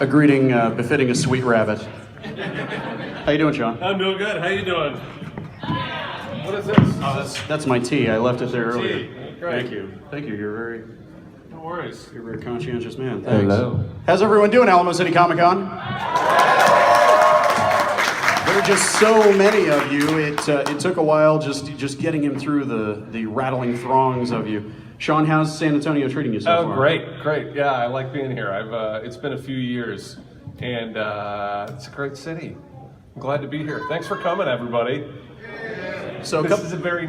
A greeting befitting a sweet rabbit. How you doing, Sean? I'm doing good. How you doing? What is this? Oh, that's my tea. I left it there earlier. Great. Thank you. Thank you. You're No worries. a very conscientious man. Thanks. Hello. How's everyone doing, Alamo City Comic Con? There are just so many of you. It took a while just getting him through the rattling throngs of you. Sean, how's San Antonio treating you so far? Oh, great. Yeah, I like being here. It's been a few years, and it's a great city. I'm glad to be here. Thanks for coming, everybody. So This is a very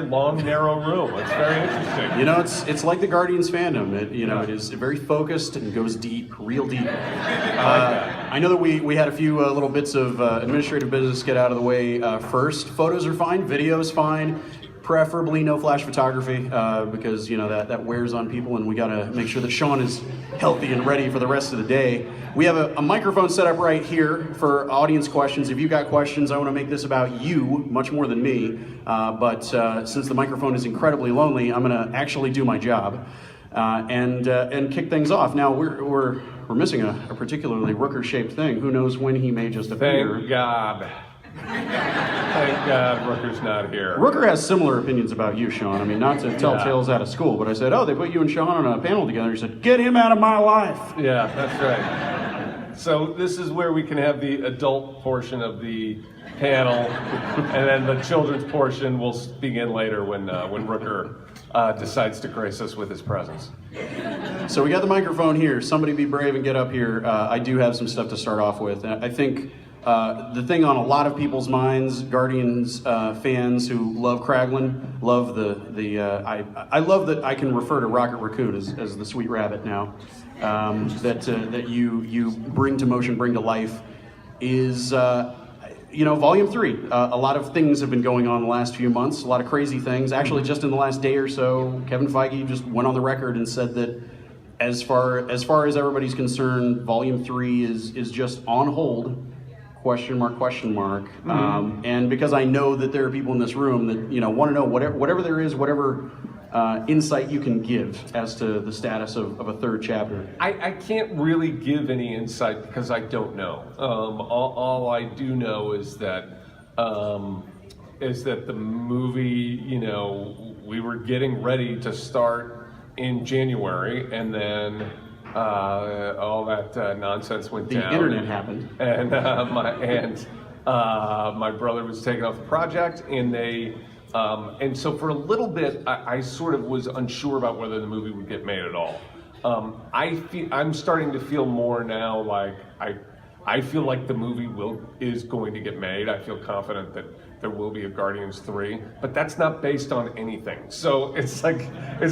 long, narrow room. It's very interesting. you know, it's like the Guardians fandom. It is very focused and goes deep, real deep. I know that we had a few little bits of administrative business get out of the way first. Photos are fine, video's fine. Preferably no flash photography because that wears on people, and we gotta make sure that Sean is healthy and ready for the rest of the day. We have a microphone set up right here for audience questions. If you've got questions, I want to make this about you much more than me. But since the microphone is incredibly lonely, I'm gonna actually do my job and kick things off. Now we're missing a particularly Rooker-shaped thing. Who knows when he may just appear? Thank God. Thank God Rooker's not here. Rooker has similar opinions about you, Sean. I mean, not to tell tales out of school, but I said, they put you and Sean on a panel together. He said, get him out of my life. Yeah, that's right. So this is where we can have the adult portion of the panel, and then the children's portion will begin later when Rooker decides to grace us with his presence. So we got the microphone here. Somebody be brave and get up here. I do have some stuff to start off with. I think the thing on a lot of people's minds, Guardians fans who love Kraglin, love I love that I can refer to Rocket Raccoon as the sweet rabbit now. That you bring to motion, bring to life, is Volume 3. A lot of things have been going on the last few months. A lot of crazy things. Actually, just in the last day or so, Kevin Feige just went on the record and said that as far as everybody's concerned, Volume 3 is just on hold. Question mark. Mm-hmm. And because I know that there are people in this room that want to know whatever there is, whatever insight you can give as to the status of a third chapter. I can't really give any insight because I don't know. All I do know is that the movie, we were getting ready to start in January, and then all that nonsense went down. The internet happened, and my brother was taken off the project, and so for a little bit, I sort of was unsure about whether the movie would get made at all. I'm starting to feel more now like I feel like the movie is going to get made. I feel confident that there will be a Guardians 3, but that's not based on anything. So it's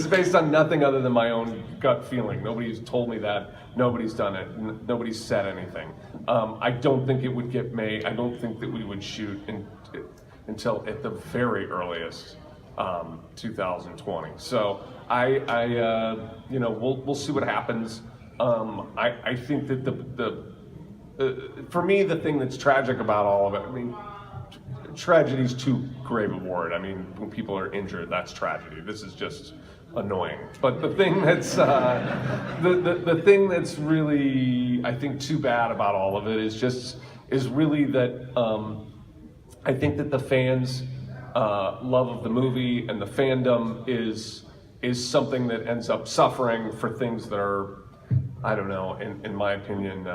based on nothing other than my own gut feeling. Nobody's told me that. Nobody's done it. Nobody's said anything. I don't think it would get made. I don't think that we would shoot until at the very earliest 2020. So we'll see what happens. I think that for me, the thing that's tragic about all of it, I mean, tragedy's too grave a word. I mean, when people are injured, that's tragedy. This is just annoying. But the thing that's the thing that's really, I think, too bad about all of it is really that I think that the fans' love of the movie and the fandom is something that ends up suffering for things that are, I don't know, in my opinion,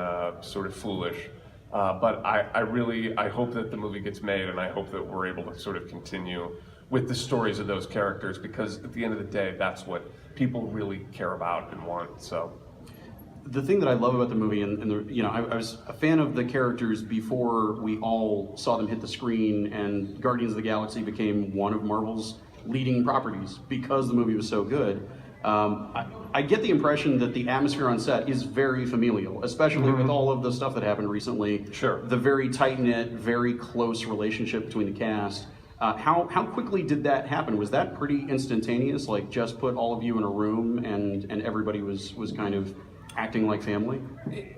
sort of foolish. But I hope that the movie gets made, and I hope that we're able to sort of continue with the stories of those characters, because at the end of the day, that's what people really care about and want. So, the thing that I love about the movie, I was a fan of the characters before we all saw them hit the screen, and Guardians of the Galaxy became one of Marvel's leading properties because the movie was so good. I get the impression that the atmosphere on set is very familial, especially with all of the stuff that happened recently. Sure. The very tight-knit, very close relationship between the cast. How quickly did that happen? Was that pretty instantaneous? Like, just put all of you in a room and everybody was kind of acting like family?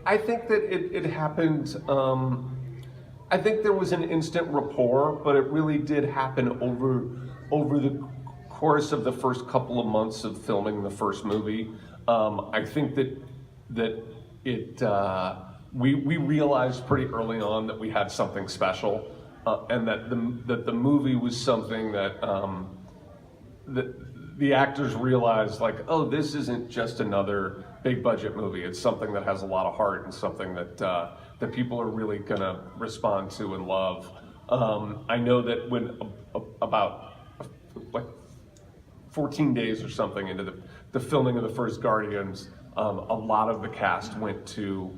I think that it happened. I think there was an instant rapport, but it really did happen over the course of the first couple of months of filming the first movie. I think that we realized pretty early on that we had something special, and that the movie was something that the actors realized, like, oh, this isn't just another big budget movie. It's something that has a lot of heart and something that that people are really gonna respond to and love. I know that when about like 14 days or something into the filming of the first Guardians, a lot of the cast went to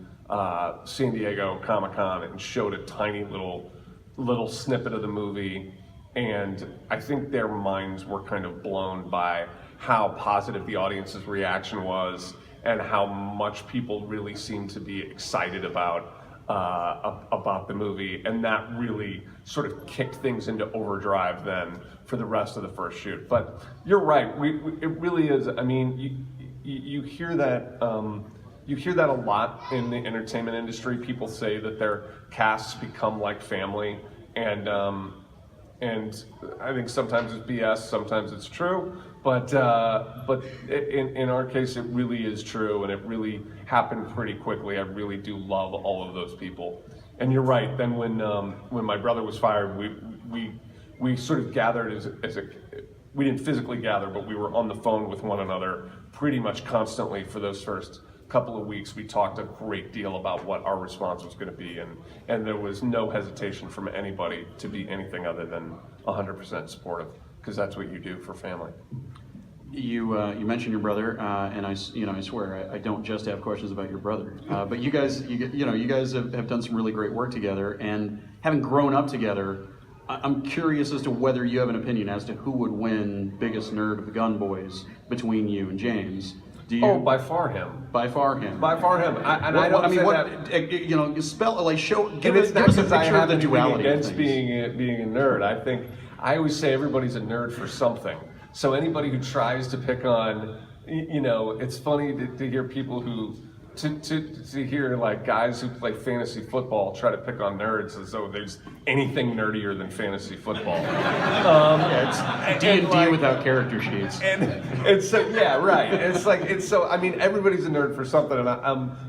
San Diego Comic Con and showed a tiny little snippet of the movie. And I think their minds were kind of blown by how positive the audience's reaction was and how much people really seemed to be excited about the movie. And that really sort of kicked things into overdrive then for the rest of the first shoot. But you're right, it really is. I mean, you hear that. You hear that a lot in the entertainment industry. People say that their casts become like family, and I think sometimes it's BS, sometimes it's true, but in our case, it really is true, and it really happened pretty quickly. I really do love all of those people. And you're right. Then when my brother was fired, we sort of gathered as a we didn't physically gather, but we were on the phone with one another pretty much constantly for those first couple of weeks. We talked a great deal about what our response was going to be, and there was no hesitation from anybody to be anything other than 100% supportive, because that's what you do for family. You mentioned your brother, and I swear I don't just have questions about your brother, but you guys have done some really great work together, and having grown up together, I'm curious as to whether you have an opinion as to who would win biggest nerd of the Gunn boys between you and James. Do you? Oh, by far him. By far him. By far him. Give us a picture of the duality against being a nerd. I always say everybody's a nerd for something. So anybody who tries to pick on, it's funny to hear people who to hear like guys who play fantasy football try to pick on nerds as though there's anything nerdier than fantasy football. It's D&D without character sheets. And so yeah, right. I mean, everybody's a nerd for something.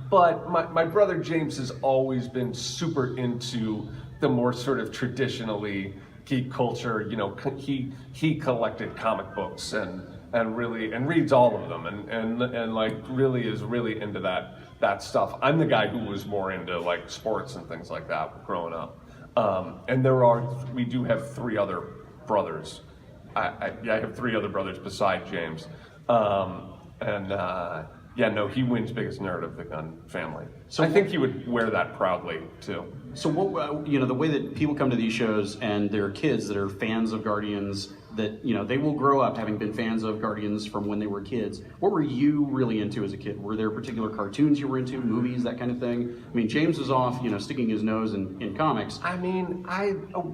But my brother James has always been super into the more sort of traditionally geek culture. He collected comic books and reads all of them and like really is really into that stuff. I'm the guy who was more into like sports and things like that growing up. And we do have three other brothers. I have three other brothers beside James. He wins biggest nerd of the Gunn family. So I think he would wear that proudly too. So what the way that people come to these shows and they're kids that are fans of Guardians, that they will grow up having been fans of Guardians from when they were kids. What were you really into as a kid? Were there particular cartoons you were into, movies, that kind of thing? I mean, James was off, sticking his nose in comics. I mean,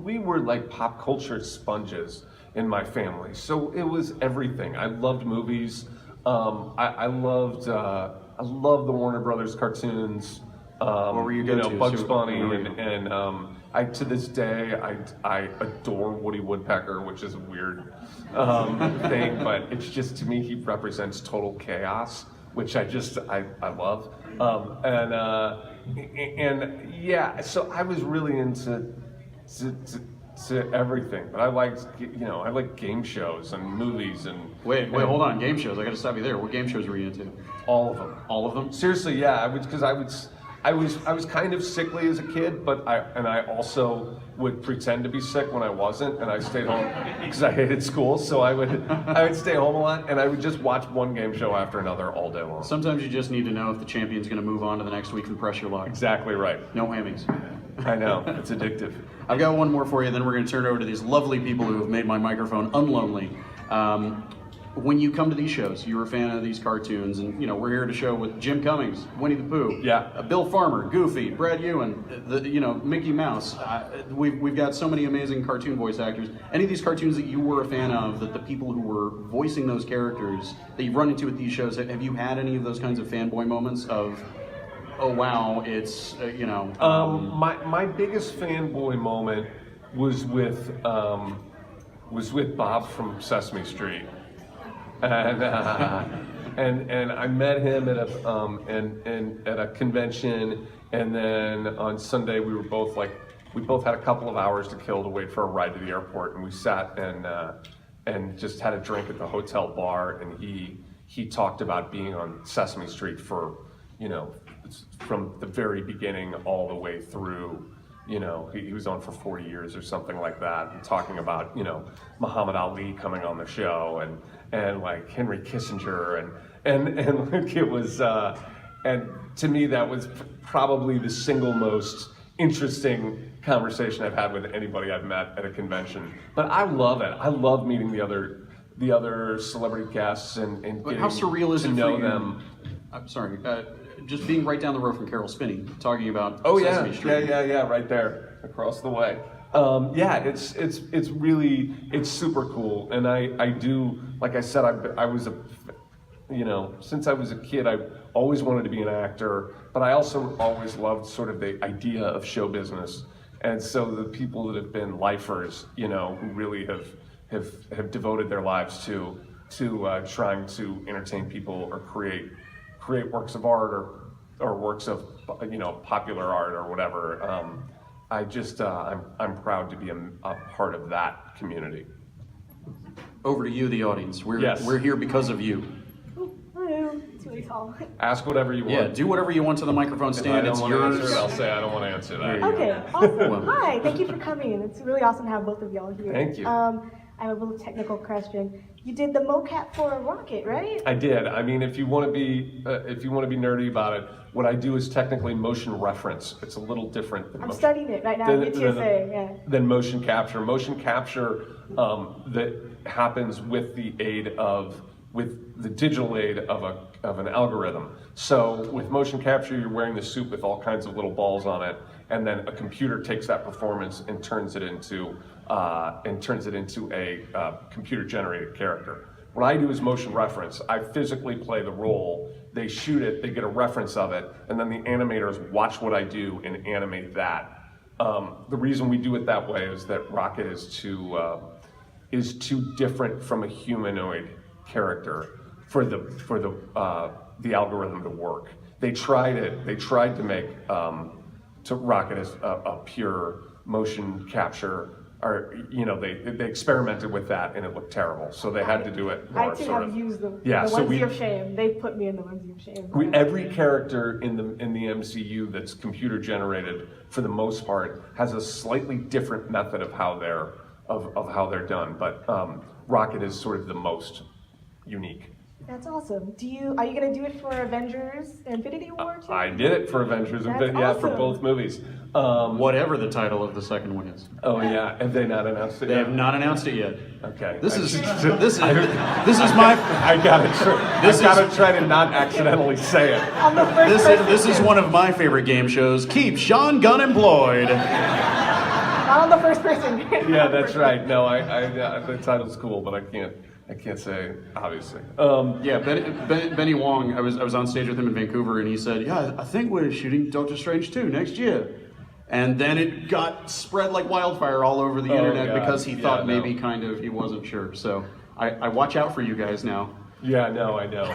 we were like pop culture sponges in my family, so it was everything. I loved movies. I loved the Warner Brothers cartoons. What were you into? Bugs Bunny and I to this day I adore Woody Woodpecker, which is a weird thing, but it's just, to me, he represents total chaos, which I love. So I was really into everything, but I like game shows and movies and wait, hold on, game shows. I got to stop you there. What game shows were you into? All of them. All of them? Seriously, yeah. I was kind of sickly as a kid, but I also would pretend to be sick when I wasn't, and I stayed home because I hated school. So I would stay home a lot, and I would just watch one game show after another all day long. Sometimes you just need to know if the champion's going to move on to the next week and press your luck. Exactly right. No whammies. I know, it's addictive. I've got one more for you, then we're going to turn it over to these lovely people who have made my microphone unlonely. When you come to these shows, you're a fan of these cartoons, and we're here at a show with Jim Cummings, Winnie the Pooh, Bill Farmer, Goofy, Brad Ewan, Mickey Mouse. We've got so many amazing cartoon voice actors. Any of these cartoons that you were a fan of, that the people who were voicing those characters that you've run into at these shows, have you had any of those kinds of fanboy moments of, oh wow, it's my biggest fanboy moment was with Bob from Sesame Street. And and I met him at a convention, and then on Sunday we both had a couple of hours to kill to wait for a ride to the airport, and we sat and just had a drink at the hotel bar, and he talked about being on Sesame Street for, from the very beginning all the way through. He was on for 40 years or something like that, and talking about, Muhammad Ali coming on the show, and like Henry Kissinger, and like it was, and to me that was probably the single most interesting conversation I've had with anybody I've met at a convention. But I love it. I love meeting the other celebrity guests and getting how surreal is to it know for you? them. I'm sorry. Just being right down the road from Carol Spinney, talking about Oh Sesame yeah, Street. yeah, right there across the way. It's really super cool, and I do, like I said, I was since I was a kid, I always wanted to be an actor, but I also always loved sort of the idea of show business, and so the people that have been lifers, who really have devoted their lives to trying to entertain people or create works of art or works of popular art or whatever. I'm proud to be a part of that community. Over to you, the audience. Yes. We're here because of you. Hello, it's really tall. Ask whatever you want. Yeah, do whatever you want to the microphone If I stand. don't It's want to yours. answer it, I'll say I don't want to answer that. There you Okay, go. awesome. Well. Hi, thank you for coming. It's really awesome to have both of y'all here. Thank you. I have a little technical question. You did the mocap for Rocket, right? I did. I mean, if you want to be nerdy about it, what I do is technically motion reference. It's a little different than I'm motion. studying it right now. It's your thing, yeah. Than motion capture. Motion capture that happens with the digital aid of an algorithm. So with motion capture, you're wearing the suit with all kinds of little balls on it, and then a computer takes that performance and turns it into a computer-generated character. What I do is motion reference. I physically play the role. They shoot it, they get a reference of it, and then the animators watch what I do and animate that. The reason we do it that way is that Rocket is too different from a humanoid character for the algorithm to work. They tried to make Rocket as a pure motion capture. Or they experimented with that and it looked terrible, so they had to do it more I too sort have of. used the Yeah, so onesie of shame. They put me in the onesie of shame. Every character in the MCU that's computer generated, for the most part, has a slightly different method of how they're done. But Rocket is sort of the most unique. That's awesome. Are you gonna do it for Avengers Infinity War too? I did it for Avengers, That's for awesome. both movies. Whatever the title of the second one is. Oh yeah, have they not announced it They yet? have not announced it yet. Okay. This is my. I gotta try to not accidentally say it. I'm the first person This is to. one of my favorite game shows. Keep Sean Gunn employed. Not on the first person. Yeah, that's right. No, the title's cool, but I can't say it, obviously. Yeah, Benny Wong. I was on stage with him in Vancouver, and he said, "Yeah, I think we're shooting Doctor Strange 2 next year." And then it got spread like wildfire all over the internet God. because he thought Yeah, no. maybe he wasn't sure. So I watch out for you guys now. Yeah, no, I know.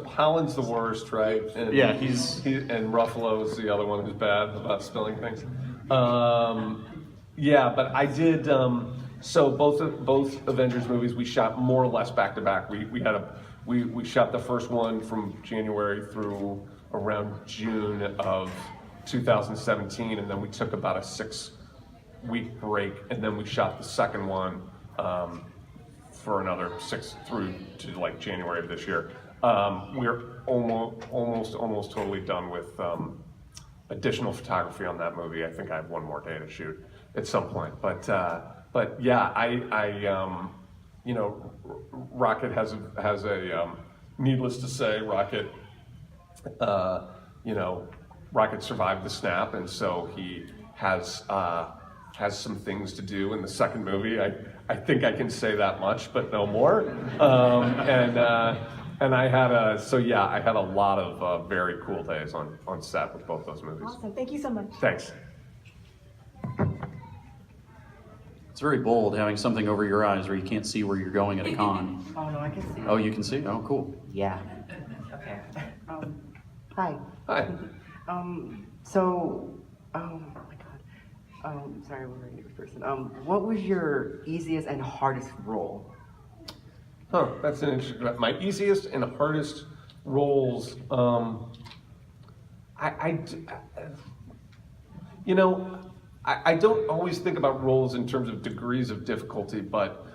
Holland's the worst, right? And Yeah, and Ruffalo's the other one who's bad about spelling things. Yeah, but I did. So both Avengers movies we shot more or less back to back. We shot the first one from January through around June of 2017, and then we took about a 6-week break, and then we shot the second one for another 6 through to like January of this year. We're almost totally done with additional photography on that movie. I think I have one more day to shoot at some point, but yeah, Rocket has a needless to say, Rocket survived the snap, and so he has some things to do in the second movie. I think I can say that much, but no more. And I had a lot of very cool days on set with both those movies. Awesome. Thank you so much. Thanks. It's very bold having something over your eyes where you can't see where you're going at a con. Oh no, I can see. Oh, you can see? Oh, cool. Yeah. Okay. Hi. Hi. So, oh my God. Sorry, we're a new person. What was your easiest and hardest role? Huh, that's an interesting. My easiest and hardest roles. You know, I don't always think about roles in terms of degrees of difficulty, but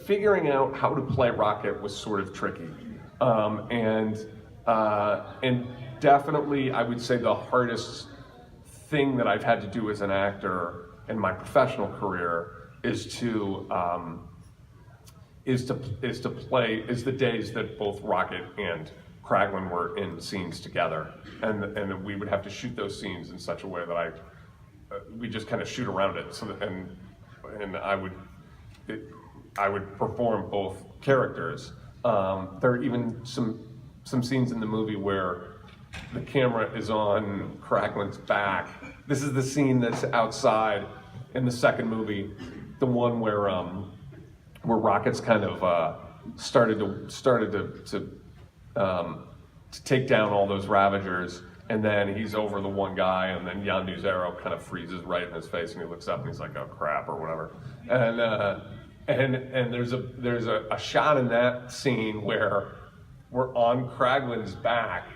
figuring out how to play Rocket was sort of tricky, and definitely I would say the hardest thing that I've had to do as an actor in my professional career is the days that both Rocket and Kraglin were in scenes together, and we would have to shoot those scenes in such a way that we just kind of shoot around it, so that, and I would perform both characters. There are even some scenes in the movie where the camera is on Kraglin's back. This is the scene that's outside in the second movie, the one where Rocket's kind of started to take down all those Ravagers, and then he's over the one guy, and then Yondu's arrow kind of freezes right in his face, and he looks up and he's like, "Oh crap," or whatever. And there's a shot in that scene where we're on Kraglin's back,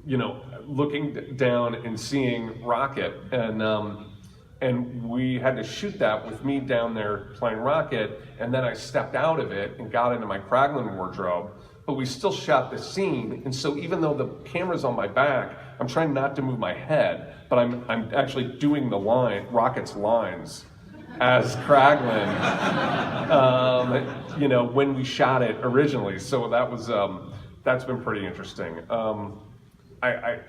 you know, looking down and seeing Rocket, and we had to shoot that with me down there playing Rocket, and then I stepped out of it and got into my Kraglin wardrobe, but we still shot the scene, and so even though the camera's on my back, I'm trying not to move my head, but I'm actually doing the Rocket's lines as Kraglin, you know, when we shot it originally, so that was, that's been pretty interesting.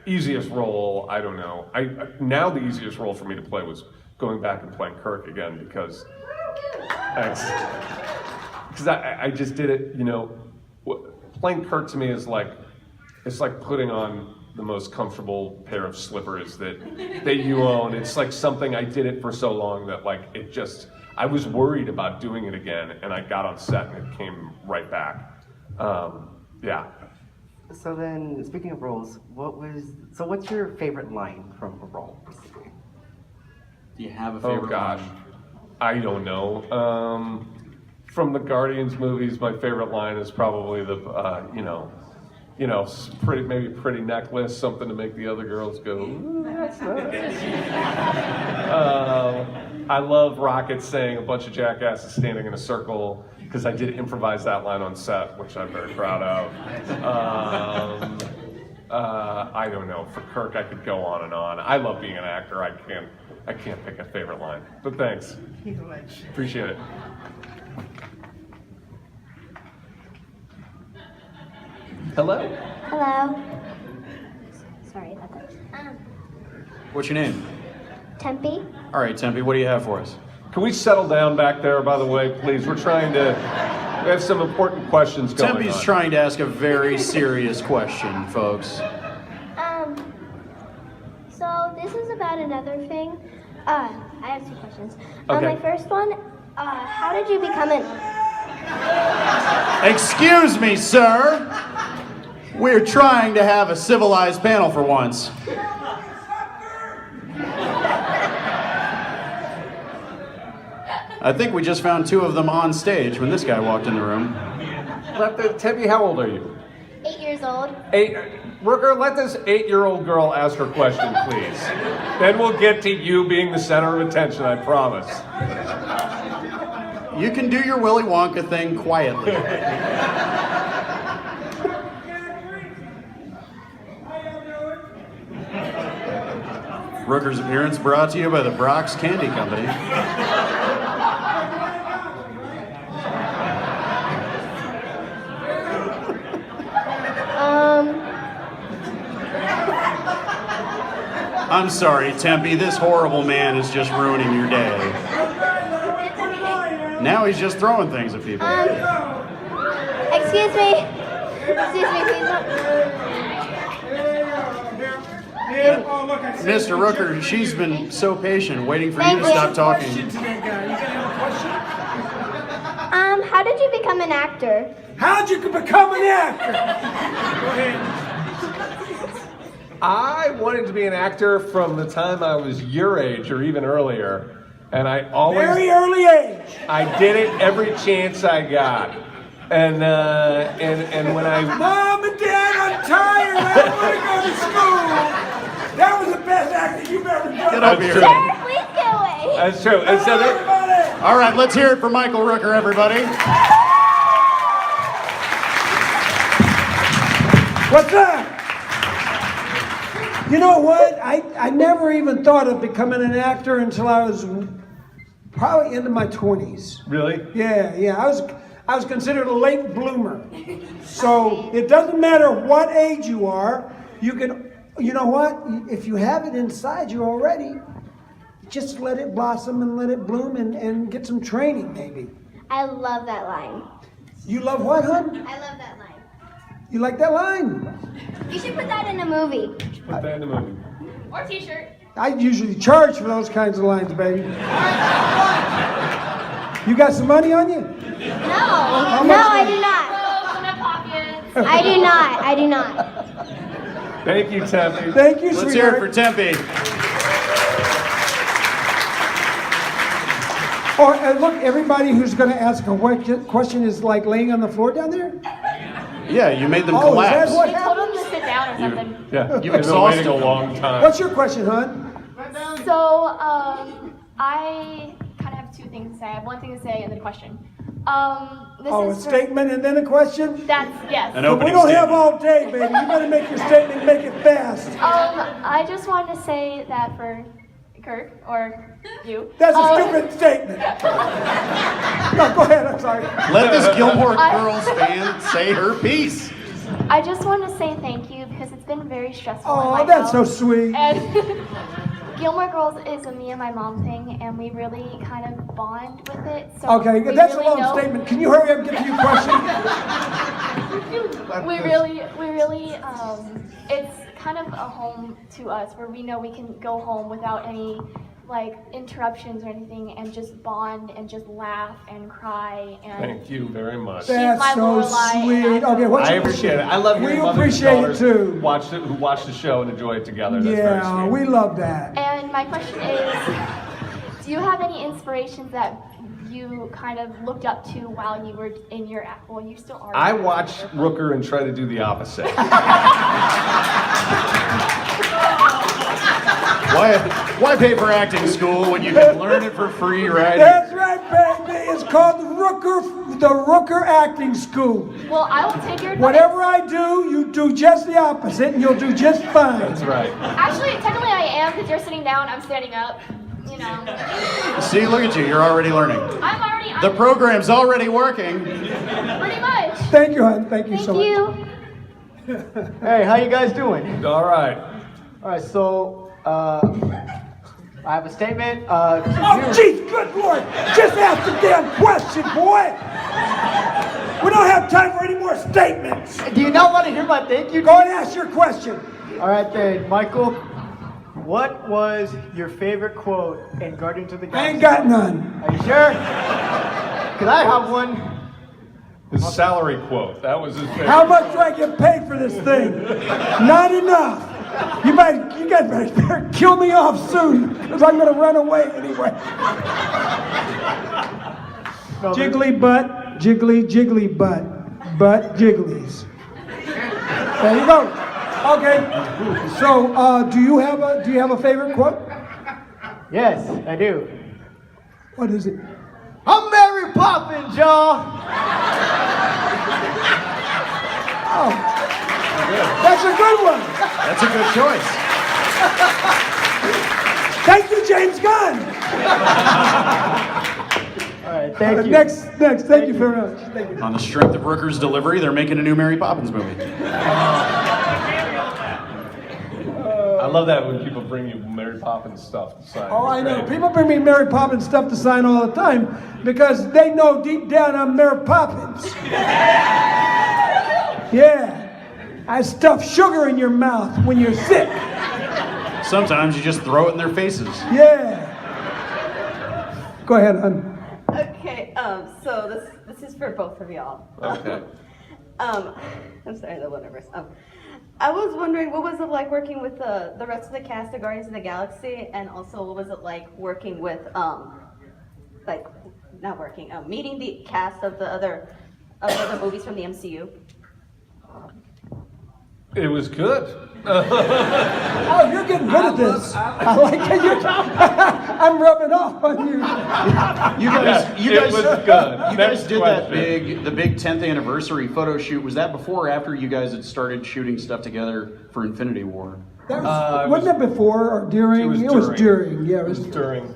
Easiest role, I don't know. Now the easiest role for me to play was going back and playing Kirk again, because I just did it, you know. Playing Kirk to me is like, it's like putting on the most comfortable pair of slippers that you own. It's like something, I did it for so long that like it just, I was worried about doing it again, and I got on set and it came right back. Yeah. So then, speaking of roles, what's your favorite line from a role, basically? Do you have a favorite? Oh gosh, line? I don't know. From the Guardians movies, my favorite line is probably the, pretty necklace, something to make the other girls go, "Ooh, that's nice." I love Rocket saying a bunch of jackasses standing in a circle, because I did improvise that line on set, which I'm very proud of. I don't know. For Kirk, I could go on and on. I love being an actor. I can't pick a favorite line. But thanks. Thank you so much. Appreciate it. Hello. Hello. Sorry about that. What's your name? Tempe. All right, Tempe, what do you have for us? Can we settle down back there, by the way, please? We have some important questions going on. Tempe's trying to ask a very serious question, folks. So this is about another thing. I have two questions. Okay. My first one, how did you become an... Excuse me, sir. We're trying to have a civilized panel for once. I think we just found two of them on stage when this guy walked in the room. Tempe, how old are you? 8 years old. 8. Rooker, let this 8-year-old girl ask her question, please. Then we'll get to you being the center of attention, I promise. You can do your Willy Wonka thing quietly. Rooker's appearance brought to you by the Brock's Candy Company. I'm sorry, Tempe, this horrible man is just ruining your day. Now he's just throwing things at people. Excuse me. Excuse me, please don't. Oh, look, I see Mr. you. Rooker, she's been so patient, waiting for you Thank to you. stop talking. Question today, guy. You gonna have a question? How did you become an actor? How'd you become an actor? Go ahead. I wanted to be an actor from the time I was your age or even earlier, and I always Very early age. I did it every chance I got. And when I Mom and Dad, I'm tired. I don't want to go to school. That was the best acting you've ever done. Get up here. Sure, please get away. that's true. And so that, Everybody. All right, let's hear it for Michael Rooker, everybody. What's up? You know what? I never even thought of becoming an actor until I was probably into my 20s. really? Yeah. I was considered a late bloomer. So it doesn't matter what age you are, you know what? If you have it inside you already, just let it blossom and let it bloom and get some training maybe. I love that line. You love what, hon? I love that line. You like that line? You should put that in a movie. Put that in the movie. Or t-shirt. I usually charge for those kinds of lines, baby. You got some money on you? No, much I money? do not. I do not. I do not. Thank you, Tempe. Thank you, Let's hear it for sweetheart. Tempe. Oh, and look, everybody who's going to ask a question is like laying on the floor down there? Yeah, you made them Oh, is that collapse. what They told happened? him to sit down or something. Yeah, You've I've been waiting exhausted a them. long time. What's your question, hon? So, I kind of have two things to say. I have one thing to say and then a question. This Oh, a is for- statement and then a question? That's, yes. An But we opening don't have statement. all day, baby. You better make your statement, make it fast. I just wanted to say that for Kirk, or you. That's a stupid statement. No, go ahead, I'm sorry. Let this Gilmore Girls fan say her piece. I just want to say thank you because it's been very stressful in Oh, my that's so house. sweet. And Gilmore Girls is a me and my mom thing, and we really kind of bond with it. So Okay, we that's a really long know- statement. Can you hurry up and get to your question? We really, it's kind of a home to us where we know we can go home without any like interruptions or anything and just bond and just laugh and cry and Thank you very much. That's my so Lorelai, and sweet. I- Okay, what's I your appreciate it. I love We hearing mothers appreciate and it daughters too. who watch the show and enjoy it together. That's very Yeah, sweet. we love that. And my question is, do you have any inspirations that you kind of looked up to while you were in your well, you still are. I watch Rooker and try to do the opposite. Why pay for acting school when you can learn it for free right That's here? right, baby. It's called the Rooker Acting School. Well, I will take your advice. Whatever I do, you do just the opposite, and you'll do just fine. That's right. Actually, technically I am because you're sitting down, I'm standing up. You know. See, look at you. You're already learning. I'm already The program's already working. pretty much. Thank you, hon. Thank you Thank so much. you. Hey, how you guys doing? All right. All right, so I have a statement. Oh, jeez, good Lord. Just ask the damn question, boy. We don't have time for any more statements. Do you not want to hear my thank you? Go and ask your question. All right then, Michael. What was your favorite quote in Guardians of the I Galaxy? ain't got none. Are you sure? Could I have one? His salary quote. That was his favorite. How much do I get paid for this thing? Not enough. You guys better kill me off soon, because I'm going to run away anyway. No, Jiggly butt, jiggly butt, butt jigglies. There you go. Okay. So, do you have a favorite quote? Yes, I do. What is it? I'm Mary Poppins, y'all. Oh, that's a good one. That's a good choice. Thank you, James Gunn. All right, thank you. Next. Thank you very much. Thank you. On the strength of Rooker's delivery, they're making a new Mary Poppins movie. I love that when people bring you Mary Poppins stuff to sign. Oh, I It's know. great. People bring me Mary Poppins stuff to sign all the time because they know deep down I'm Mary Poppins. Yeah. I stuff sugar in your mouth when you're sick. Sometimes you just throw it in their faces. Yeah. Go ahead, hon. Okay, so this is for both of y'all. Okay. I'm sorry, the whatever. I was wondering, what was it like working with the rest of the cast of Guardians of the Galaxy, and also what was it like working with, meeting the cast of the other movies from the MCU? It was good. Oh, you're getting good at this. I like it. I'm rubbing off on you. It was good. You guys Next did question. the big 10th anniversary photo shoot. Was that before or after you guys had started shooting stuff together for Infinity War? That was, wasn't that before or during? It was during. Yeah, It was during.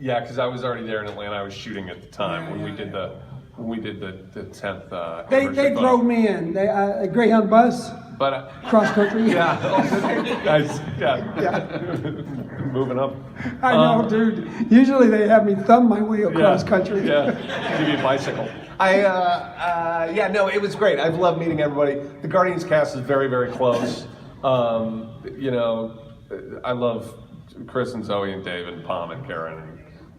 Yeah, because I was already there in Atlanta. I was shooting at the time when we did the 10th. They anniversary photo. drove me in. They a Greyhound bus, But cross country. yeah, nice. Yeah. Moving up. I know, dude. Usually they have me thumb my way across country. Yeah, give you a bicycle. No, it was great. I've loved meeting everybody. The Guardians cast is very, very close. I love Chris and Zoe and Dave and Pom and Karen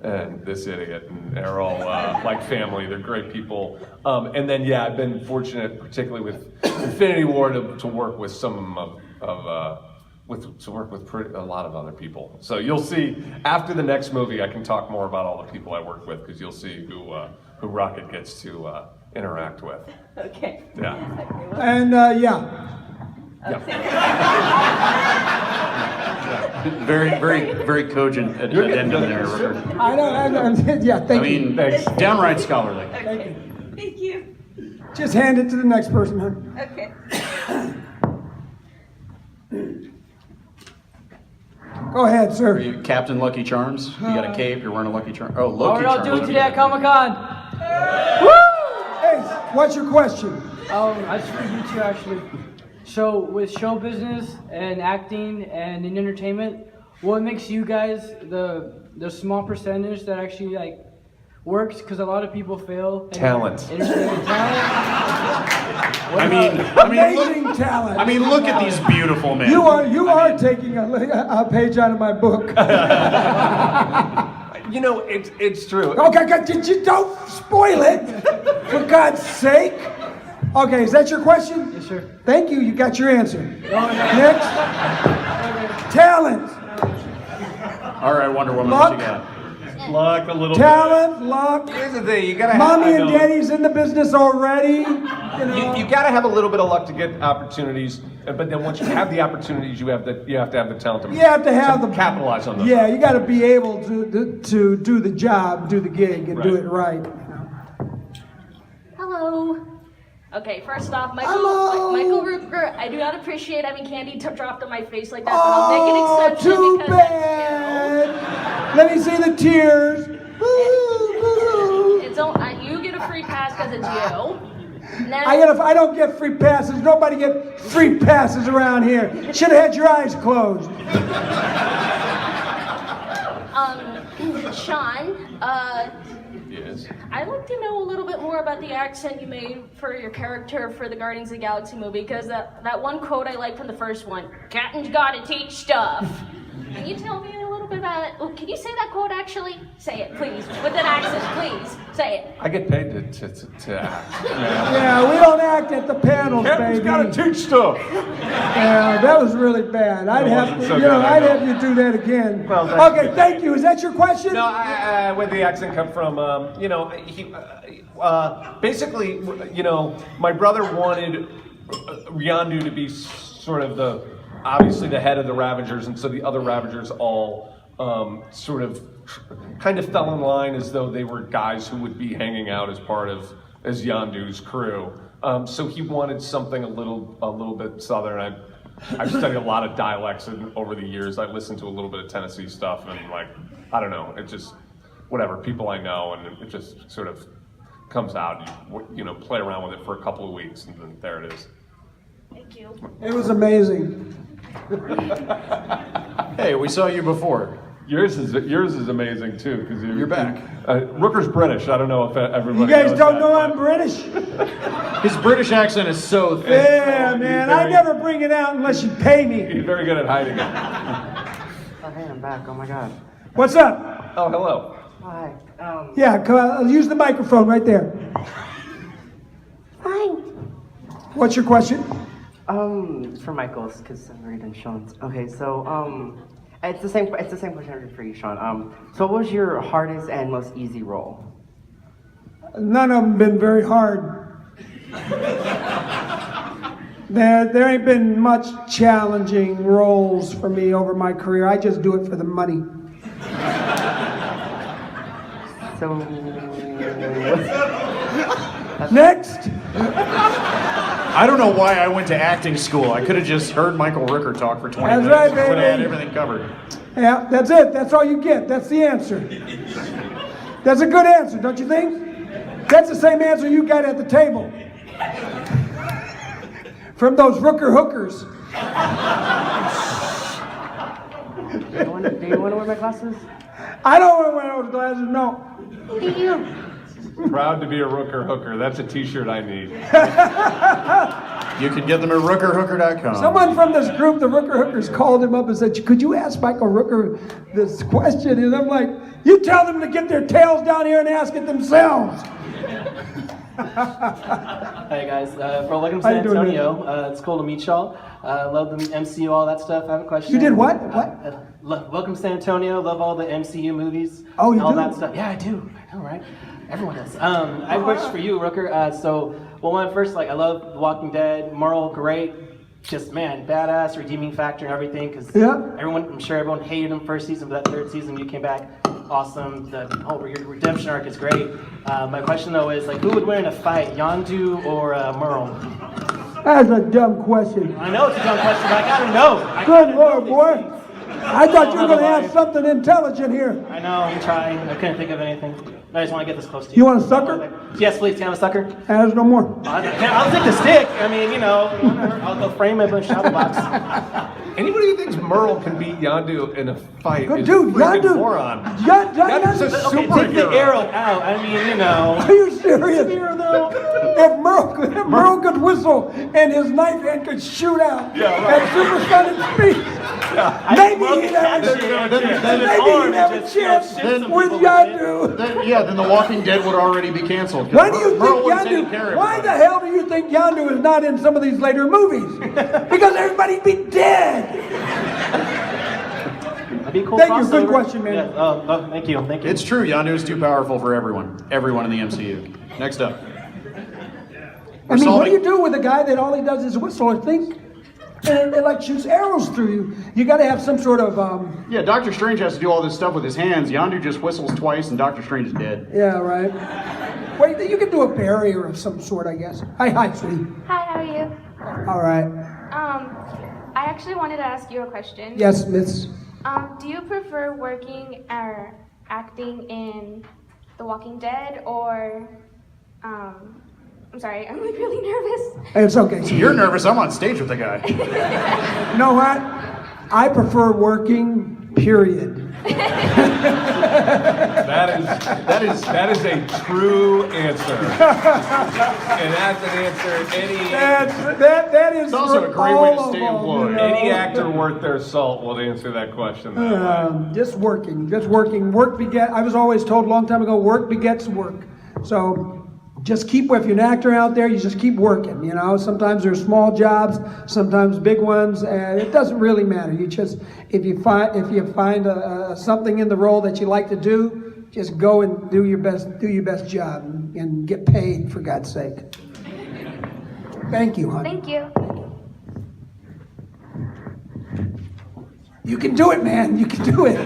and this idiot, and they're all like family. They're great people. And then I've been fortunate, particularly with Infinity War, to work with some with a lot of other people. So you'll see after the next movie, I can talk more about all the people I work with, because you'll see who Rocket gets to interact with. Okay. Yeah. And Very, very, very cogent addendum there, Rooker. I don't. Yeah, thank you. Downright scholarly. Okay. Thank you. Just hand it to the next person, hon. Okay. Go ahead, Are sir. you Captain Lucky Charms? You got a cape, you're wearing a Lucky Charm. Oh, What Loki are y'all Charms. doing today at Comic Con? Hey, what's your question? I just for you two actually. So with show business and acting and in entertainment, what makes you guys the small percentage that actually like works? Because a lot of people fail. Talent. Entertainment talent. Amazing talent. I mean, look at these beautiful men. You are taking a page out of my book. It's true. Okay, you don't spoil it, for God's sake. Okay, is that your question? Yes, sir. Thank you. You got your answer. Next. Talent. All right, Wonder Woman, Luck. what you got? Luck a little Talent, luck. Here's the thing, you gotta Mommy and Daddy's in the business already. You gotta have a little bit of luck to get opportunities, but then once you have the opportunities, you have to have the talent to You have to have capitalize on them. Yeah, you got to be able to do the job, do the gig, and do it right. Hello. Okay, first off, Hello. Michael Rooker, I do not appreciate having candy dropped on my face like that, but I'll make an exception Too because bad. Let me see the tears. it's you get a free pass because it's you. Now, I don't get free passes. Nobody get free passes around here. Should have had your eyes closed. Sean, Yes. I'd like to know a little bit more about the accent you made for your character for the Guardians of the Galaxy movie, because that one quote I like from the first one, Captain's gotta teach stuff. Can you tell me a little bit about it? Oh, can you say that quote actually? Say it, please, with an accent, please. Say it. I get paid to act. Yeah, we don't act at the panels, Captain's baby. gotta teach stuff. Yeah, that was really bad. I'd have wasn't so good, I I'd know. have you do that again. Well, Okay, thank you. Is that your question? No, where the accent come from? Basically, my brother wanted Yondu to be sort of obviously the head of the Ravagers, and so the other Ravagers all kind of fell in line as though they were guys who would be hanging out as Yondu's crew. So he wanted something a little bit southern. I've studied a lot of dialects over the years. I listened to a little bit of Tennessee stuff, and I don't know, it just whatever people I know, and it just sort of comes out. You play around with it for a couple of weeks, and then there it is. Thank you. It was amazing. Hey, we saw you before. Yours is amazing too, because You're back. Rooker's British. I don't know if everybody. You guys knows don't that, know but- I'm British? His British accent is so thick. Yeah, man. I never bring it out unless you pay me. He's very good at hiding it. Oh, hey, I'm back. Oh my God. What's up? Oh, hello. Hi. Yeah, come on, use the microphone right there. Fine. What's your question? It's for Michael's because I've already done Sean's. Okay, so it's the same question I did for you, Sean. So what was your hardest and most easy role? None of them been very hard. There ain't been much challenging roles for me over my career. I just do it for the money. So Next. I don't know why I went to acting school. I could have just heard Michael Rooker talk for 20 That's minutes. right, Would have had baby. everything covered. Yeah, that's it. That's all you get. That's the answer. That's a good answer, don't you think? That's the same answer you got at the table. From those Rooker hookers. do you want to wear my glasses? I don't want to wear those glasses, no. Proud to be a Rooker hooker. That's a T-shirt I need. You can get them at rookerhooker.com. Someone from this group, the Rooker hookers, called him up and said, could you ask Michael Rooker this question? And I'm like, you tell them to get their tails down here and ask it themselves. Hey guys, welcome to How you San doing, Antonio. It's cool to meet y'all. Love the MCU, all that stuff. I have a question. You did what? Welcome to San Antonio. Love all the MCU movies. Oh, you all do? that stuff. Yeah, I do. I know, right? Everyone does. I have a question for you, Rooker. When first, I love The Walking Dead. Merle, great. Just, man, badass, redeeming factor and everything. Because Yeah. I'm sure everyone hated him first season, but that third season you came back. Awesome. The whole your redemption arc is great. My question though is who would win in a fight, Yondu or Merle? That's a dumb question. I know it's a dumb question, but I gotta know. Good Lord, boy. I thought you were going to ask something intelligent here. I know, I'm trying. I couldn't think of anything. I just want to get this close to you. You want a sucker? Yes, please. Can I have a sucker? There's no more. I'll take the stick. I mean, I'll go frame it in a shadow box. Anybody who thinks Merle can beat Yondu in a fight Good is dude, a freaking Yondu. moron. Yondu's a Okay, take the superhero. arrow out. I mean, Are you serious? If Merle could whistle and his knife hand could shoot out at supersonic speed, maybe he'd have a chance with Yondu. Then The Walking Dead would already be canceled. Why do you Merle think would've taken care Yondu? of Why it. the hell do you think Yondu is not in some of these later movies? Because everybody'd be dead. that'd be a cool. Thank you. Good crossover. question, man. Yeah, thank you. Thank you. It's true, Yondu is too powerful for everyone in the MCU. Next up. I mean, what do you do with a guy that all he does is whistle or think? And it like shoots arrows through you. You got to have some sort of Yeah, Doctor Strange has to do all this stuff with his hands. Yondu just whistles twice and Doctor Strange is dead. yeah, right. Wait, you can do a barrier of some sort, I guess. Hi, sweetie. Hi, how are you? All right. I actually wanted to ask you a question. Yes, Miss. Do you prefer working or acting in The Walking Dead or, I'm sorry, I'm like really nervous. It's okay. So you're nervous. I'm on stage with the guy. You know what? I prefer working, period. That is a true answer. And that's an answer That is It's also for a great way to all of stay them, employed. you know? any actor worth their salt will answer that question that way. Just working. Work begets. I was always told a long time ago, work begets work. So just keep, if you're an actor out there, you just keep working, Sometimes there's small jobs, sometimes big ones, and it doesn't really matter. You just, if you find something in the role that you like to do, just go and do your best job and get paid, for God's sake. Thank you, honey. Thank you. You can do it, man. You can do it.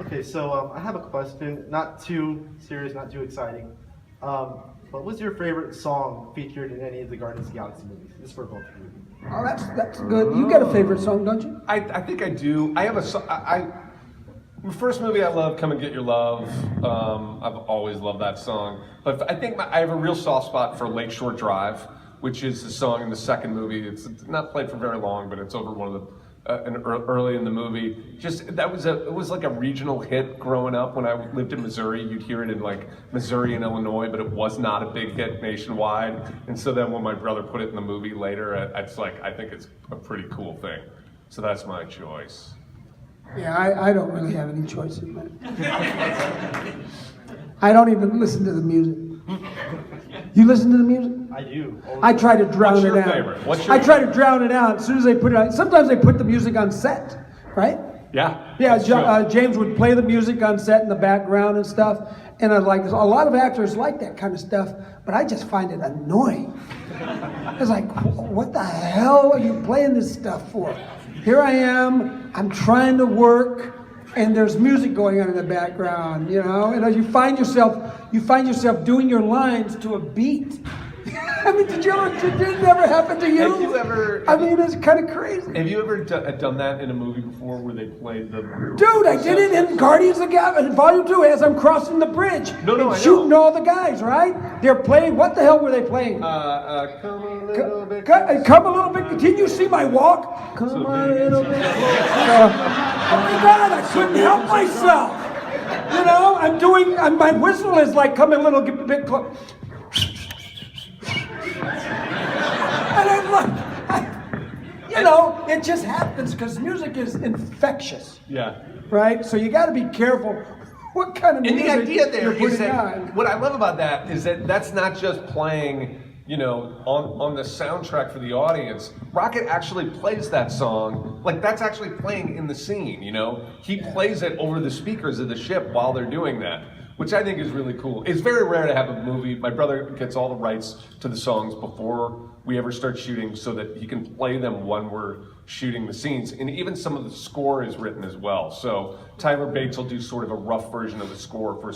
Okay, so I have a question, not too serious, not too exciting. But what's your favorite song featured in any of the Guardians of the Galaxy movies? This is for both of you. Oh, that's good. You got a favorite song, don't you? I think I do. I have a song. The first movie I love, Come and Get Your Love. I've always loved that song. But I think I have a real soft spot for Lakeshore Drive, which is the song in the second movie. It's not played for very long, but it's over one of early in the movie. Just it was like a regional hit growing up. When I lived in Missouri, you'd hear it in like Missouri and Illinois, but it was not a big hit nationwide. And so then when my brother put it in the movie later, it's like I think it's a pretty cool thing. So that's my choice. Yeah, I don't really have any choices, man. I don't even listen to the music. You listen to the music? I do. I try to drown What's your it out. favorite? What's your I try to drown it out as soon as they put it on. Sometimes they put the music on set, right? Yeah. Yeah, that's true. James would play the music on set in the background and stuff. And I like this. A lot of actors like that kind of stuff, but I just find it annoying. It's like, what the hell are you playing this stuff for? Here I am, I'm trying to work, and there's music going on in the background, you know? And as you find yourself doing your lines to a beat. I mean, did it ever happen to you? Have you ever? I mean, it's kind of crazy. Have you ever done that in a movie before, where they played the? Dude, I did it in Guardians of the Galaxy Volume 2 as I'm crossing the bridge. No, I know. Shooting all the guys, right? They're playing, what the hell were they playing? Come a little bit. Come a little bit. Can you see my walk? Come a little bit. Oh my God, I couldn't help myself. You know, my whistle is like coming a little bit close. And I'm like, you know, it just happens because music is infectious. Yeah. Right? So you got to be careful what kind of And music the idea there you're is putting that on. what I love about that is that that's not just playing, you know, on the soundtrack for the audience. Rocket actually plays that song, like that's actually playing in the scene, you know? He plays it over the speakers of the ship while they're doing that, which I think is really cool. It's very rare to have a movie. My brother gets all the rights to the songs before we ever start shooting so that he can play them when we're shooting the scenes. And even some of the score is written as well. So Tyler Bates will do sort of a rough version of the score for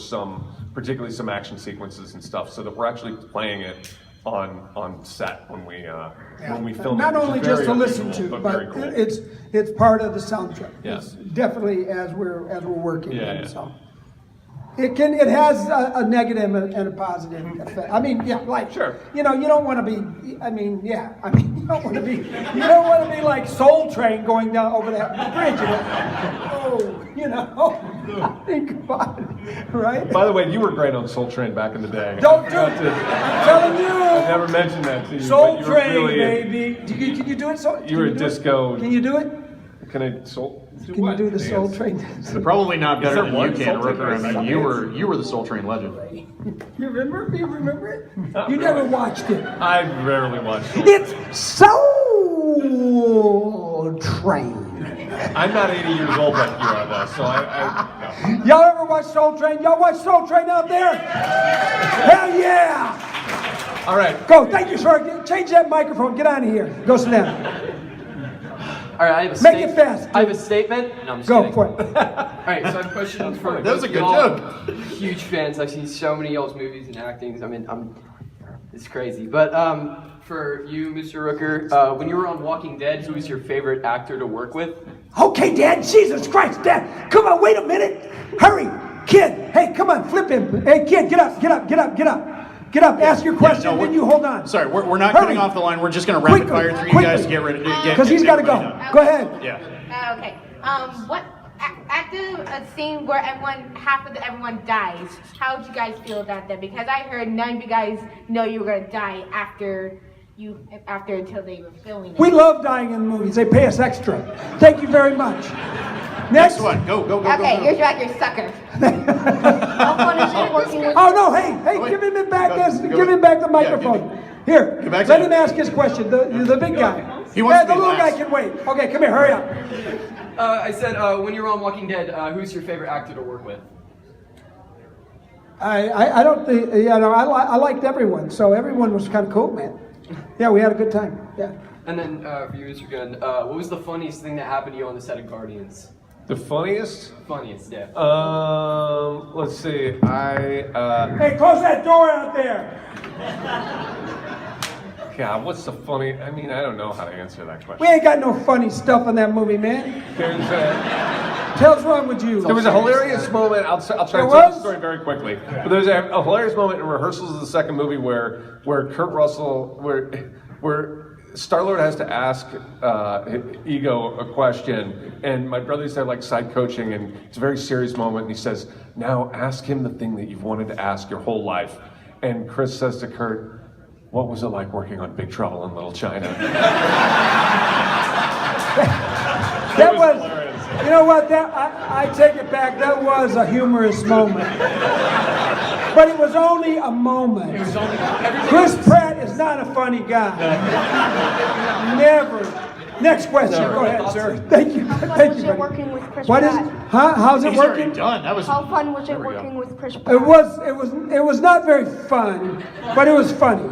particularly some action sequences and stuff, so that we're actually playing it on set when we film Not it. Which only is just very to listen unusual, to, very but cool. it's part of the soundtrack. Yeah. It's definitely as we're working. Yeah. So. It has a negative and a positive effect. I mean, yeah, like, Sure. You know, you don't want to be. You don't want to be like Soul Train going down over that bridge. You know, think about it, right? By the way, you were great on Soul Train back in the day. Don't do it. I'm telling you. I never mentioned that to you. Soul but you were Train, really baby. Can you do it? You were a disco. Can you do it? Can I soul? Can you do the Soul Train? Probably not better there than one you can, Soul Train Rooker. I mean, reference? you were the Soul Train legend. You remember it? Not You really. never watched it. I rarely watch Soul It's Soul Train. I'm not 80 years old like you are, though, so I no. Y'all ever watch Soul Train? Y'all watch Soul Train out there? Hell yeah! All right. Go. Thank you, sir. Change that microphone. Get out of here. Go sit down. All right, I have a Make it fast. I have a statement. No, I'm just Go kidding. for it. All right, so I have a question for That was a both good y'all. joke. Huge fans. I've seen so many y'all's movies and actings. I mean, it's crazy. But for you, Mr. Rooker, when you were on Walking Dead, who was your favorite actor to work with? Okay, Dad. Jesus Christ, Dad. Come on. Wait a minute. Hurry, kid. Hey, come on. Flip him. Hey, kid. Get up. Get up. Get up. Get up. Get up. Ask your question. no, then you hold on. Sorry, we're not Hurry. cutting off the line. We're just going to rapid Quickly, fire through you quickly. guys to get ready to get. Because he's got to go. everybody done. Go ahead. Yeah. Okay. What after a scene where everyone dies? How did you guys feel about that? Because I heard none of you guys know you were gonna die after until they were filming it. We love dying in movies. They pay us extra. Thank you very much. Next one. Go. Okay, go. you're like your sucker. How fun is it working with? Oh no! Hey, wait. give him back Go give him back the Yeah, microphone. Here, Give back let to him him. ask his question. The big guy. He wants to the be little guy last. can wait. Okay, come here. Hurry up. I said when you were on Walking Dead, who's your favorite actor to work with? I don't think I liked everyone, so everyone was kind of cool, man. Yeah, we had a good time. Yeah. And then for you, Mr. Gunn, what was the funniest thing that happened to you on the set of Guardians? The funniest? Funniest, yeah. Let's see. Hey, close that door out there. God, what's the funny? I mean, I don't know how to answer that question. We ain't got no funny stuff in that movie, man. There's Hell's wrong with you? There was a hilarious moment. I'll try to There tell the was? story very quickly. But there's a hilarious moment in rehearsals of the second movie where Kurt Russell, where Star-Lord has to ask Ego a question, and my brother's there like side coaching, and it's a very serious moment, and he says, now ask him the thing that you've wanted to ask your whole life. And Chris says to Kurt, what was it like working on Big Trouble in Little China? That was, you know what, I take it back, that was a humorous moment. But it was only a moment. Chris Pratt is not a funny guy. Never. Next question. Go ahead, sir. Thank you. How fun Thank was you. it working with Chris What is? Pratt? Huh? How's it He's working? already done. That was. How fun was it we go. working with Chris Pratt? It was not very fun, but it was funny.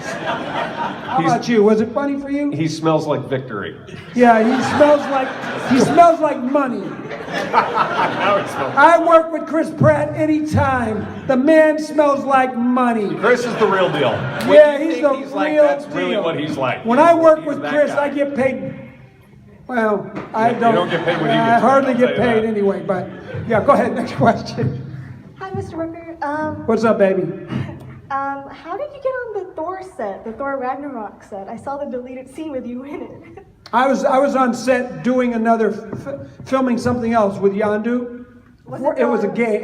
How about you? Was it funny for you? He smells like victory. Yeah, he smells like money. Now he smells. I work with Chris Pratt anytime. The man smells like money. Chris is the real deal. Yeah, he's the real like, that's deal. really what he's like. When I work He's with that Chris, guy. I get paid. Well, I You don't. don't get paid what he I gets paid, hardly I'll get tell you paid that. anyway. But yeah, go ahead. Next question. Hi, Mr. Rooker. What's up, baby? How did you get on the Thor set, the Thor Ragnarok set? I saw the deleted scene with you in it. I was on set doing another filming something else with Yandu. It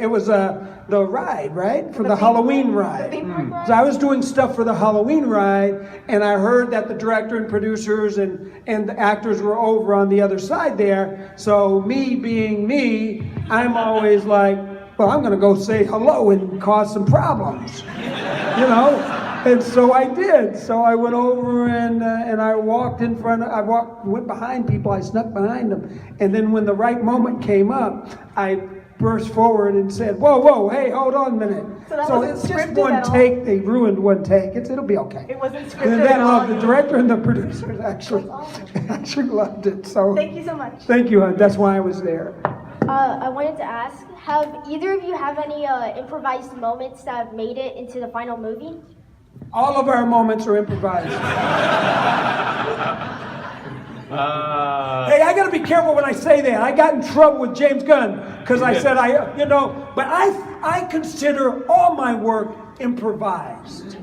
was the ride, right? For the Halloween ride. So I was doing stuff for the Halloween ride, and I heard that the director and producers and the actors were over on the other side there. So me being me, I'm always like, well, I'm gonna go say hello and cause some problems, you know? And so I did. So I went over and I walked in front. Went behind people. I snuck behind them. And then when the right moment came up, I burst forward and said, "Whoa, hey, hold on a minute." So that it's wasn't just scripted one at all? take. They ruined one take. It'll be okay. It wasn't And scripted then at all. the director and the producers actually loved it. So Thank you so much. thank you, hon. That's why I was there. I wanted to ask, have either of you have any improvised moments that have made it into the final movie? All of our moments are improvised. Hey, I gotta be careful when I say that. I got in trouble with James Gunn because I said but I consider all my work improvised.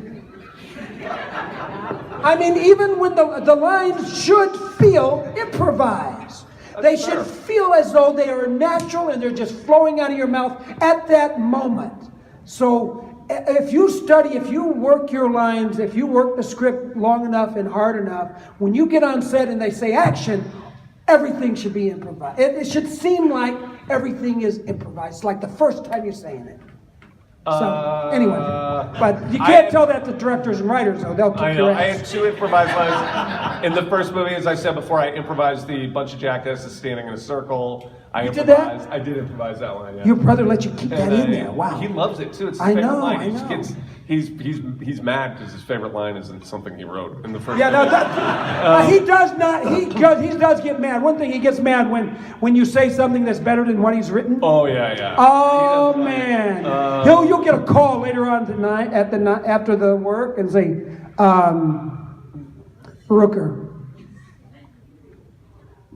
I mean, even when the lines should feel improvised. They should feel as though they are natural and they're just flowing out of your mouth at that moment. So if you study, if you work your lines, if you work the script long enough and hard enough, when you get on set and they say action, everything should be improvised. It should seem like everything is improvised, like the first time you're saying it. So, anyway, but you can't tell that to directors and writers, though. They'll kick I know. your I ass. had 2 improvised lines. In the first movie, as I said before, I improvised the bunch of jackasses standing in a circle. You did that? I did improvise that line, yeah. Your brother let you keep that And, in there. Wow. He loves it too. It's his I favorite know, line. I He just know. gets, he's mad because his favorite line isn't something he wrote in the first. Yeah, no, movie. he does not. He does get mad. One thing, he gets mad when you say something that's better than what he's written. Oh yeah. Oh man, you'll get a call later on tonight after the work and say, Rooker,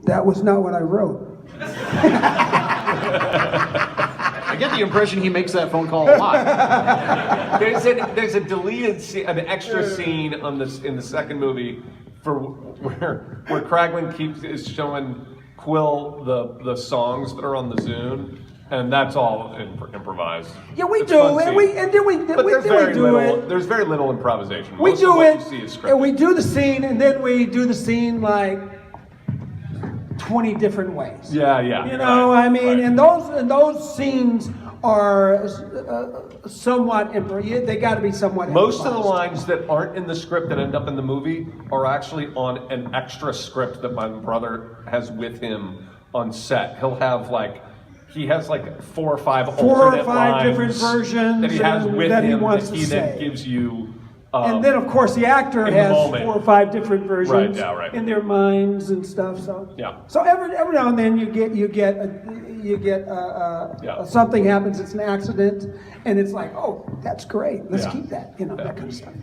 that was not what I wrote. I get the impression he makes that phone call a lot. There's a deleted scene, an extra scene in the second movie where Kraglin is showing Quill the songs that are on the Zune, and that's all improvised. Yeah, we It's do, fun and scene. we But there's very do little. it. There's very little improvisation. We Most do of what it, you see is scripted. and we do the scene, and then we do the scene like 20 different ways. Yeah. You know, right, I mean, right. and those scenes are somewhat they got to be somewhat. Most of the improvised. lines that aren't in the script that end up in the movie are actually on an extra script that my brother has with him on set. He has like 4 or 5 alternate lines different versions that he has with that he him wants that to he then say. gives you. And then, of course, the actor in the has moment. 4 or 5 different versions Right. in their minds and stuff. So, Yeah. So every now and then you get something happens. It's an accident, and it's like, oh, that's great. Let's keep that. You know, that kind of stuff.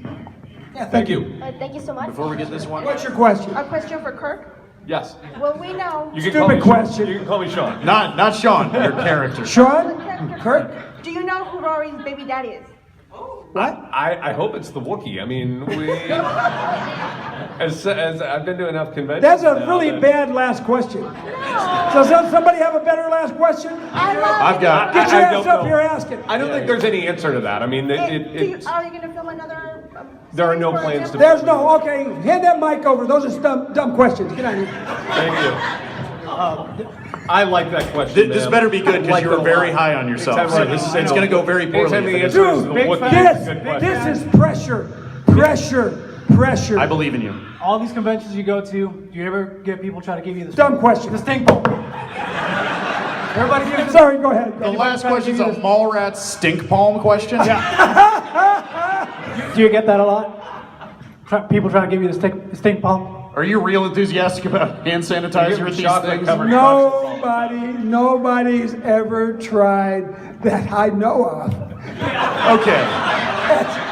Yeah. Thank you. Thank you so much. Before we get this one, What's your question? A question for Kirk. Yes. Well, we know. You can Stupid call me question. You can call me Sean. not Sean, your character. Sean, Kirk. Do you know who Rory's baby daddy is? What? I hope it's the Wookiee. I mean, as I've been to enough conventions. That's a now really that- bad last question. So does somebody have a better last question? I've got. Get your I ass don't up know. here asking. I don't think there's any answer to that. I mean, Are you gonna film another? there are no plans to. There's no, okay, hand that mic over. Those are dumb questions. Get out of here. Thank you. I like that question. This man. better be good I because like you it were a very lot. high on yourself. Anytime So I- this, I it's know. going to go very poorly. Anytime the if it answer is. is the Wookiee, it's a good question. This is pressure. I believe in you. All these conventions you go to, do you ever get people try to give you this? Dumb question. The stink ball. Everybody give it. Sorry, go ahead. The last question's a Mallrats stink palm question. Do you get that a lot? People trying to give you the stink palm? Are you real enthusiastic about hand sanitizer at these things? Nobody's ever tried that I know of. Okay.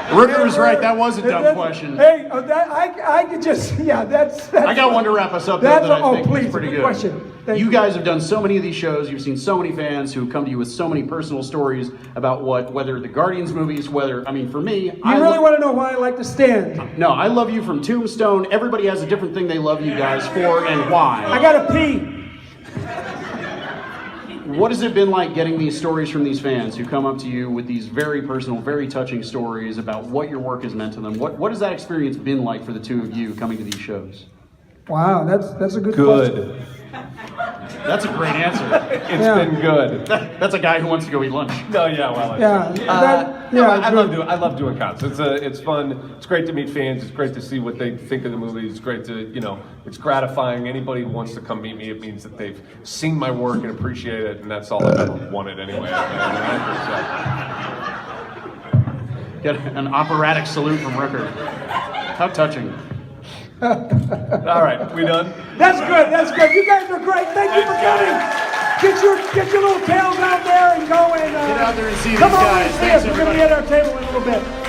Rooker's right. That was a dumb question. Hey, I could just, that's. I got one to wrap us up. That's That I think please, is pretty good good. question. Thank You guys have done so many of these shows. You've seen so many fans who come to you with so many personal stories about whether the Guardians movies, for me, You really want to know why I like to stand? No, I love you from Tombstone. Everybody has a different thing they love you guys for and why. I gotta pee. What has it been like getting these stories from these fans who come up to you with these very personal, very touching stories about what your work has meant to them? What has that experience been like for the two of you coming to these shows? Wow, that's a good question. That's a great answer. It's been good. That's a guy who wants to go eat lunch. No, yeah, well, I love doing cons. It's fun. It's great to meet fans. It's great to see what they think of the movie. It's great to, it's gratifying. Anybody who wants to come meet me, it means that they've seen my work and appreciate it, and that's all I've ever wanted anyway. Get an operatic salute from Rooker. How touching. All right, we done? That's good. You guys are great. Thank you for coming. Get your little tails out there and go and Get out there and see these come over guys. and see Thanks, us. We're going to be at our table in a little bit.